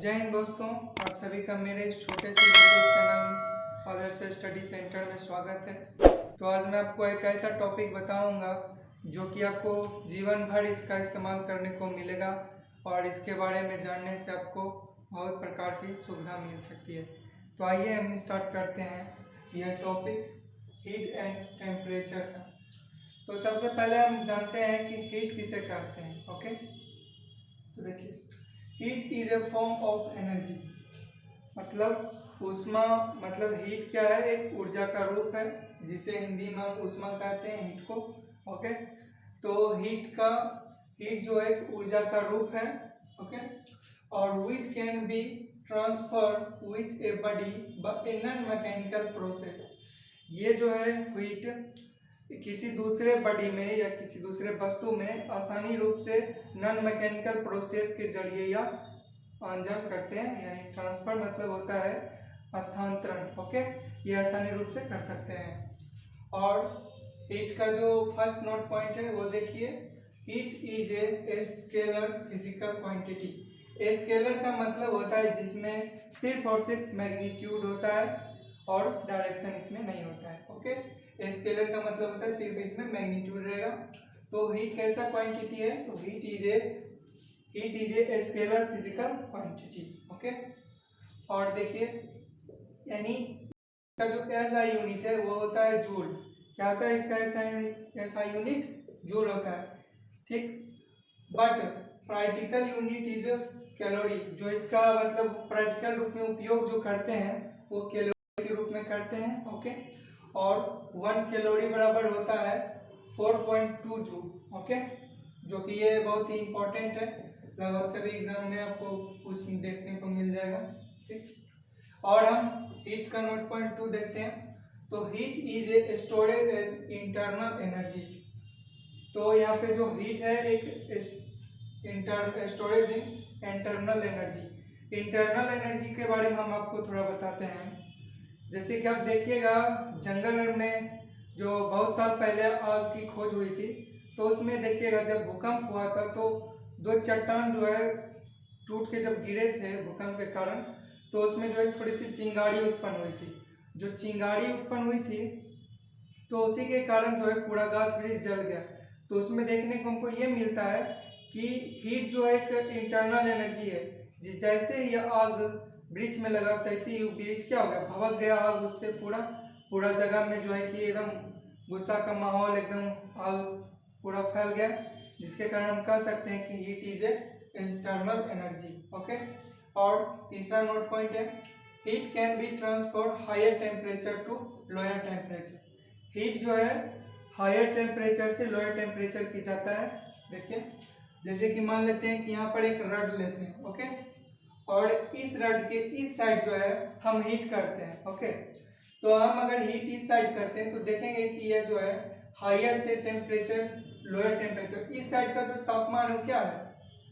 जय हिंद दोस्तों, आप सभी का मेरे इस छोटे से यूट्यूब चैनल आदर्श स्टडी सेंटर में स्वागत है। तो आज मैं आपको एक ऐसा टॉपिक बताऊंगा जो कि आपको जीवन भर इसका इस्तेमाल करने को मिलेगा और इसके बारे में जानने से आपको बहुत प्रकार की सुविधा मिल सकती है। तो आइए हम स्टार्ट करते हैं यह टॉपिक हीट एंड टेम्परेचर का। तो सबसे पहले हम जानते हैं कि हीट किसे कहते हैं। ओके, तो देखिए, heat is A form of energy, मतलब ऊष्मा, मतलब हीट क्या है, एक ऊर्जा का रूप है जिसे हिंदी में हम ऊष्मा कहते हैं, हीट को। ओके, तो हीट जो है एक ऊर्जा का रूप है। ओके, और which can be transfer which a body by a non mechanical process. ये जो है हीट किसी दूसरे बॉडी में या किसी दूसरे वस्तु में आसानी रूप से नॉन मैकेनिकल प्रोसेस के जरिए या अंजाम करते हैं, यानी ट्रांसफर मतलब होता है स्थानांतरण। ओके, ये आसानी रूप से कर सकते हैं। और हीट का जो फर्स्ट नोट पॉइंट है वो देखिए, heat is a scalar physical quantity. A scalar का मतलब होता है जिसमें सिर्फ और सिर्फ मैग्नीट्यूड होता है और डायरेक्शन इसमें नहीं होता है। ओके, स्केलर का मतलब होता है सिर्फ इसमें मैग्नीट्यूड रहेगा। तो हीट कैसा क्वांटिटी है, तो heat is a scalar physical quantity. Okay, और देखिए, यानी इसका जो एसआई यूनिट है वो होता है जूल। क्या होता है इसका एसआई यूनिट? जूल होता है। ठीक, but practical unit is calorie. जो इसका मतलब प्रैक्टिकल रूप में उपयोग जो करते हैं वो कैलोरी के रूप में करते हैं। ओके, और 1 कैलोरी बराबर होता है 4.2 जूल। ओके, जो कि ये बहुत ही इंपॉर्टेंट है, लगभग सभी एग्जाम में आपको कुछ देखने को मिल जाएगा। ठीक, और हम हीट का नोट पॉइंट 2 देखते हैं। तो heat is a storage as internal energy. तो यहाँ पे जो हीट है एक storage internal energy. Internal energy के बारे में हम आपको थोड़ा बताते हैं। जैसे कि आप देखिएगा, जंगल में जो बहुत साल पहले आग की खोज हुई थी, तो उसमें देखिएगा जब भूकंप हुआ था तो 2 चट्टान जो है टूट के जब गिरे थे भूकंप के कारण, तो उसमें जो है थोड़ी सी चिंगारी उत्पन्न हुई थी। जो चिंगारी उत्पन्न हुई थी तो उसी के कारण जो है पूरा गाछ वृक्ष जल गया। तो उसमें देखने को हमको ये मिलता है कि हीट जो एक इंटरनल एनर्जी है। जैसे ही आग वृक्ष में लगा तैसे ही वृक्ष क्या हो गया, भभक गया आग, उससे पूरा जगह में जो है कि एकदम गुस्सा का माहौल, एकदम आग पूरा फैल गया, जिसके कारण हम कह सकते हैं कि heat is a internal energy. Okay, और तीसरा नोट पॉइंट है, heat can be transfer higher temperature to lower temperature. Heat जो है हायर टेम्परेचर से लोअर टेम्परेचर की जाता है। देखिए, जैसे कि मान लेते हैं कि यहाँ पर एक रड लेते हैं। ओके, और इस रड के इस साइड जो है हम हीट करते हैं। ओके, तो हम अगर हीट इस साइड करते हैं तो देखेंगे कि यह जो है हायर से टेम्परेचर लोअर टेम्परेचर, इस साइड का जो तापमान है क्या है,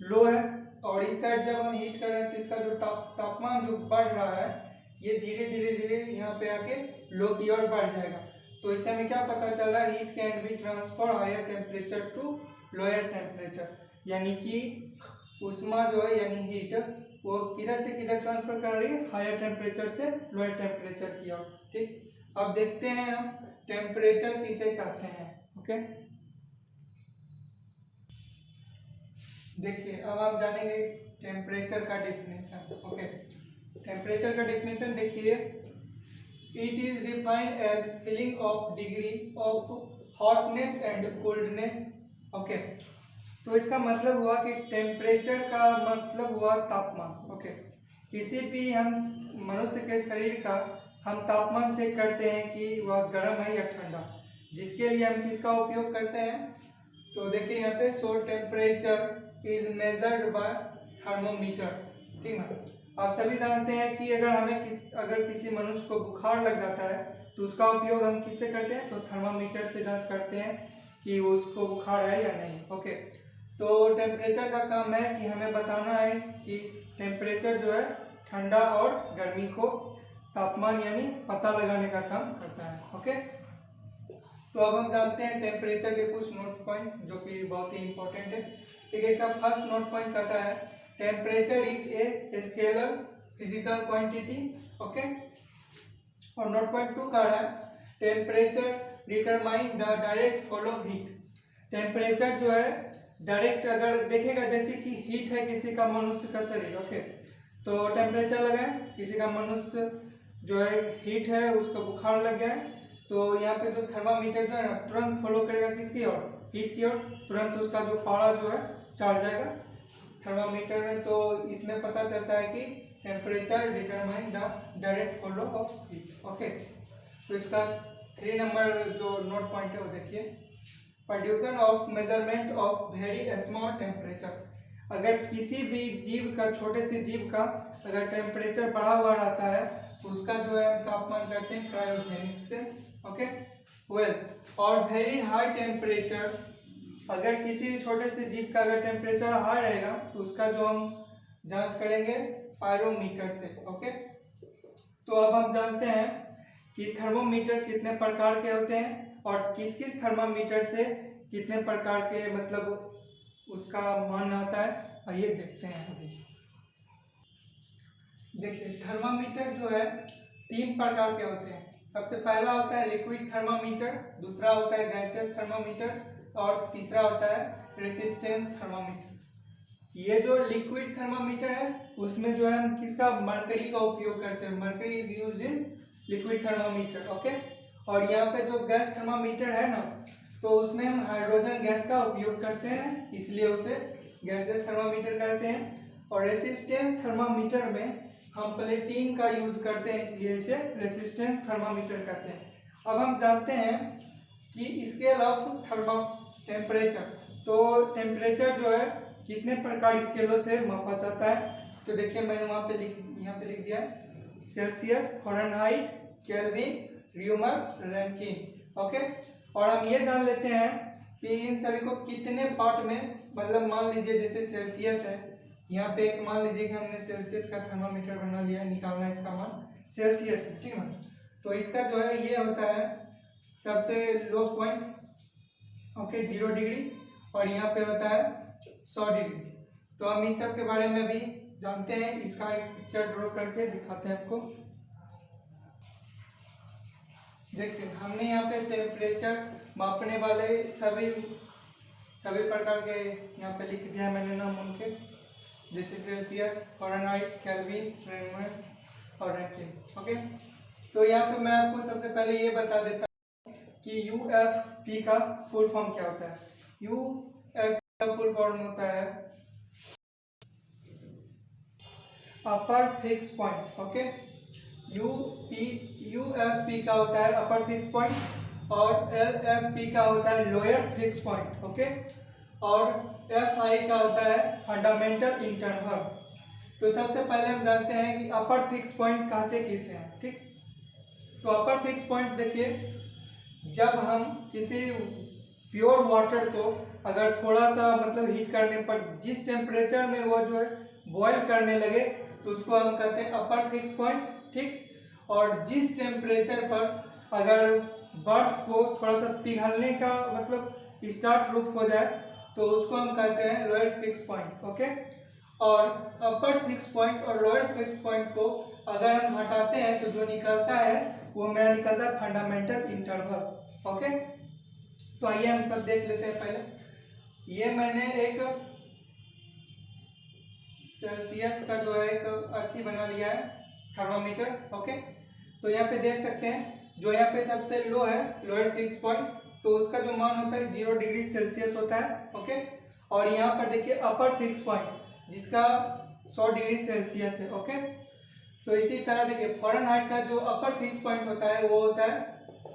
लो है, और इस साइड जब हम हीट कर रहे हैं तो इसका जो तापमान जो बढ़ रहा है ये धीरे धीरे धीरे यहाँ पे आके लो की ओर बढ़ जाएगा। तो इससे हमें क्या पता चल रहा है, heat can be transfer higher temperature to lower temperature, यानी कि ऊष्मा जो है यानी हीट वो किधर से किधर ट्रांसफर कर रही है, हायर टेम्परेचर से लोअर टेम्परेचर की ओर। ठीक, अब देखते हैं हम टेम्परेचर किसे कहते हैं। ओके, देखिए अब आप जानेंगे टेम्परेचर का डेफिनेशन। ओके, टेम्परेचर का डेफिनेशन देखिए, it is defined as feeling of degree of hotness and coldness. Okay, तो इसका मतलब हुआ कि टेम्परेचर का मतलब हुआ तापमान। ओके, किसी भी हम मनुष्य के शरीर का हम तापमान चेक करते हैं कि वह गर्म है या ठंडा, जिसके लिए हम किसका उपयोग करते हैं, तो देखिए यहाँ पे सो temperature is measured by thermometer. ठीक ना, आप सभी जानते हैं कि अगर किसी मनुष्य को बुखार लग जाता है तो उसका उपयोग हम किससे करते हैं, तो थर्मामीटर से जांच करते हैं कि उसको बुखार है या नहीं। ओके, तो टेम्परेचर का काम है कि हमें बताना है कि टेम्परेचर जो है ठंडा और गर्मी को तापमान यानी पता लगाने का काम करता है। ओके, तो अब हम जानते हैं टेम्परेचर के कुछ नोट पॉइंट जो कि बहुत ही इंपॉर्टेंट है। ठीक है, इसका फर्स्ट नोट पॉइंट कहता है temperature is a scalar physical quantity, okay. और नोट पॉइंट 2 का रहा है temperature determine the direct flow of heat. Temperature जो है डायरेक्ट अगर देखेगा, जैसे कि हीट है किसी का मनुष्य का शरीर, ओके, तो टेम्परेचर लगाए, किसी का मनुष्य जो है हीट है, उसका बुखार लग गया है, तो यहाँ पे जो थर्मामीटर जो है ना तुरंत फॉलो करेगा किसकी ओर, हीट की ओर, तुरंत उसका जो पारा जो है चढ़ जाएगा थर्मामीटर में। तो इसमें पता चलता है कि temperature determine the direct flow of heat, okay. तो इसका 3 नंबर जो नोट पॉइंट है वो देखिए, production of measurement of very small temperature. अगर किसी भी जीव का, छोटे से जीव का अगर टेम्परेचर बढ़ा हुआ रहता है तो उसका जो है तापमान करते हैं क्रायोजेनिक से, ओके। वेल, और वेरी हाई टेम्परेचर, अगर किसी भी छोटे से जीव का अगर टेम्परेचर हाई रहेगा तो उसका जो हम जांच करेंगे पायरोमीटर से, ओके। तो अब हम जानते हैं कि थर्मोमीटर कितने प्रकार के होते हैं और किस किस थर्मामीटर से कितने प्रकार के मतलब उसका मान आता है, आइए देखते हैं अभी। देखिए थर्मामीटर जो है 3 प्रकार के होते हैं। सबसे पहला होता है लिक्विड थर्मामीटर, दूसरा होता है गैसियस थर्मामीटर और तीसरा होता है रेसिस्टेंस थर्मामीटर। ये जो लिक्विड थर्मामीटर है उसमें जो है हम किसका, मरकरी का उपयोग करते हैं, mercury is used in liquid thermometer, okay. और यहाँ पे जो गैस थर्मामीटर है ना, तो उसमें हम हाइड्रोजन गैस का उपयोग करते हैं, इसलिए उसे गैसियस थर्मामीटर कहते हैं। और रेसिस्टेंस थर्मामीटर में हम प्लेटिन का यूज करते हैं, इसलिए इसे रेसिस्टेंस थर्मामीटर कहते हैं। अब हम जानते हैं कि स्केल ऑफ थर्मा टेम्परेचर, तो टेम्परेचर जो है कितने प्रकार स्केलों से मापा जाता है। तो देखिए मैंने वहाँ पे यहाँ पे लिख दिया है Celsius, Fahrenheit, kelvin, rumour, Rankine, okay. और हम ये जान लेते हैं कि इन सभी को कितने पार्ट में, मतलब मान लीजिए जैसे सेल्सियस है, यहाँ पे एक मान लीजिए कि हमने सेल्सियस का थर्मामीटर बना लिया, निकालना है इसका मान सेल्सियस है, ठीक है। तो इसका जो है ये होता है सबसे लो पॉइंट, ओके, 0 डिग्री, और यहाँ पे होता है 100 डिग्री। तो हम इस सब के बारे में भी जानते हैं। इसका एक पिक्चर ड्रॉ करके दिखाते हैं आपको। देखिए हमने यहाँ पे टेम्परेचर मापने वाले सभी प्रकार के यहाँ पे लिख दिया है मैंने नाम उनके, जैसे सेल्सियस, फ़ारेनहाइट, केल्विन, रेनॉल्ट और रैंकिन, ओके। तो यहाँ पे मैं आपको सबसे पहले ये बता देता हूँ कि यूएफपी का फुल फॉर्म क्या होता है। यूएफपी का फुल फॉर्म होता है upper fix point, okay. UFP का होता है अपर फिक्स पॉइंट और एलएफपी का होता है लोअर फिक्स पॉइंट, ओके। और एफआई का होता है फंडामेंटल इंटरवल। तो सबसे पहले हम जानते हैं कि अपर फिक्स पॉइंट कहते किसे हैं, ठीक। तो अपर फिक्स पॉइंट देखिए, जब हम किसी प्योर वाटर को अगर थोड़ा सा मतलब हीट करने पर जिस टेम्परेचर में वो जो है बॉयल करने लगे तो उसको हम कहते हैं अपर फिक्स पॉइंट, ठीक। और जिस टेम्परेचर पर अगर बर्फ को थोड़ा सा पिघलने का मतलब स्टार्ट रूप हो जाए तो उसको हम कहते हैं लोअर फिक्स पॉइंट, ओके। और अपर फिक्स पॉइंट और लोअर फिक्स पॉइंट को अगर हम हटाते हैं तो जो निकलता है वो मेरा निकलता है फंडामेंटल इंटरवल, ओके। तो आइए हम सब देख लेते हैं। पहले ये मैंने एक सेल्सियस का जो है एक अर्थी बना लिया है थर्मामीटर, ओके। तो यहाँ पे देख सकते हैं जो यहाँ पे सबसे लो है लोअर फिक्स पॉइंट, तो उसका जो मान होता है 0 डिग्री सेल्सियस होता है, ओके। और यहाँ पर देखिए अपर फिक्स पॉइंट जिसका 100 डिग्री सेल्सियस है, ओके। तो इसी तरह देखिए फ़ारेनहाइट का जो अपर फिक्स पॉइंट होता है वो होता है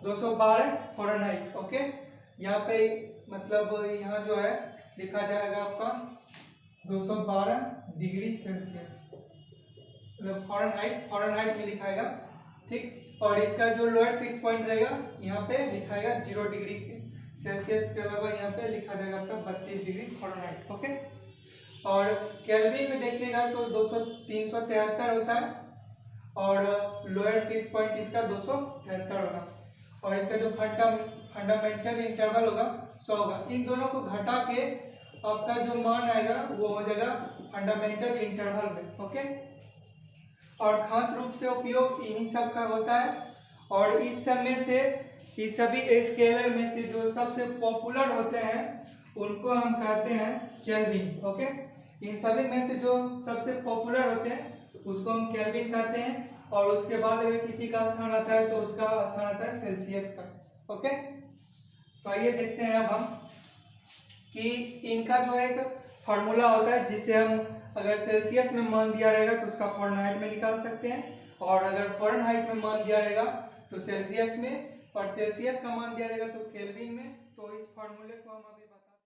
212 फ़ारेनहाइट, ओके। यहाँ पे मतलब यहाँ जो है लिखा जाएगा आपका 212 डिग्री सेल्सियस, मतलब फ़ारेनहाइट में लिखाएगा, ठीक। और इसका जो लोअर फिक्स पॉइंट रहेगा यहाँ पे लिखाएगा 0 डिग्री सेल्सियस के अलावा यहाँ पे लिखा जाएगा आपका 32 डिग्री फ़ारेनहाइट, ओके। और केल्विन में देखिएगा तो 373 होता है और लोअर फिक्स पॉइंट इसका 273 होगा और इसका जो फंडामेंटल इंटरवल होगा 100 होगा। इन दोनों को घटा के आपका जो मान आएगा वो हो जाएगा फंडामेंटल इंटरवल में। ओके, और खास रूप से उपयोग इन्हीं सब का होता है। और इस सब में से, इस सभी स्केलर में से जो सबसे पॉपुलर होते हैं उनको हम कहते हैं केल्विन। ओके, इन सभी में से जो सबसे पॉपुलर होते हैं उसको हम केल्विन कहते हैं। और उसके बाद अगर किसी का स्थान आता है तो उसका स्थान आता है सेल्सियस का। ओके, तो आइए देखते हैं अब हम कि इनका जो एक फॉर्मूला होता है जिसे हम अगर सेल्सियस में मान दिया रहेगा तो उसका फ़ारेनहाइट में निकाल सकते हैं, और अगर फ़ारेनहाइट में मान दिया रहेगा तो सेल्सियस में, और सेल्सियस का मान दिया रहेगा तो केल्विन में। तो इस फॉर्मूले को हम अभी